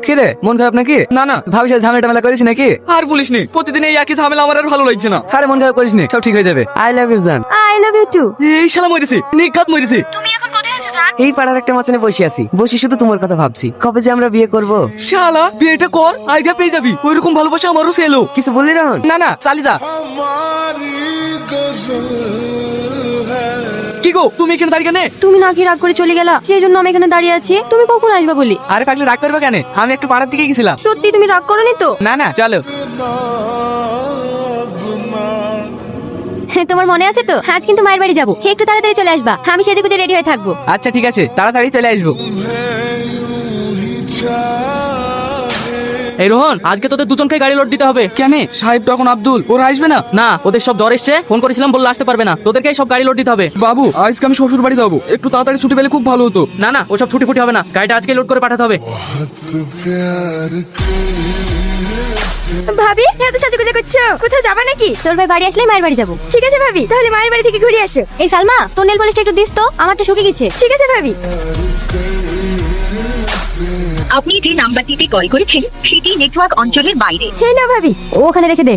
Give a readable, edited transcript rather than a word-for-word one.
কি রে, মন খারাপ নাকি? না না, ভাবি সাথে ঝামেলা টামেলা করিস নাকি? আর বলিসনি, প্রতিদিন এই একই ঝামেলা আমার আর ভালো লাগছে না। আরে মন খারাপ করিস নি, সব ঠিক হয়ে যাবে। আই লাভ ইউ জান। I love you too. এই শালা মরেছে, নিঘাত মরেছে। তুমি এখন কোথায় আছো জান? এই পাড়ার একটা মাচানে বসে আছি, বসে শুধু তোমার কথা ভাবছি, কবে যে আমরা বিয়ে করব। শালা বিয়েটা কর, আইডিয়া পেয়ে যাবি। ওইরকম ভালোবাসা আমারও ছেলো। কিছু বললি রহন? না না, চালি যা। কি গো, তুমি এখানে দাঁড়িয়ে কেন? তুমি নাকি রাগ করে চলে গেলা, সেই জন্য আমি এখানে দাঁড়িয়ে আছি। তুমি কখন আসবে বলি? আরে পাগলি, রাগ করবে কেন? আমি একটু পাড়ার দিকে গেছিলাম। সত্যি তুমি রাগ করোনি তো? না না, চলো। তোমার মনে আছে তো? আজ কিন্তু মায়ের বাড়ি যাবো, একটু তাড়াতাড়ি চলে আসবা, আমি সেজে গুজে রেডি হয়ে থাকবো। আচ্ছা ঠিক আছে, তাড়াতাড়ি চলে আসবো। এই রোহন, আজকে তোদের দুজনকে গাড়ি লোড দিতে হবে। কেন সাহেব তো এখন আব্দুল, ওরা আসবে না? না, ওদের সব জ্বর এসছে, ফোন করেছিলাম বললে আসতে পারবে না, তোদেরকেই সব গাড়ি লোড দিতে হবে। বাবু, আজকে আমি শ্বশুর বাড়ি যাবো, একটু তাড়াতাড়ি ছুটি পেলে খুব ভালো হতো। না না, ওসব ছুটি ফুটি হবে না, গাড়িটা আজকে লোড করে পাঠাতে হবে। ভাবি, এত সাজুগুজু করছো, কোথাও যাবা নাকি? তোর ভাই বাড়ি আসলে মায়ের বাড়ি যাবো। ঠিক আছে ভাবি, তাহলে মায়ের বাড়ি থেকে ঘুরে আসো। এই সালমা, তোর নেল পলিশটা একটু দিস তো, আমারটা শুকিয়ে গেছে। ঠিক আছে ভাবি। আপনি যে নাম্বারটিতে কল করেছেন সেটি নেটওয়ার্ক অঞ্চলের বাইরে। হ্যাঁ না ভাবি, ওখানে রেখে দে।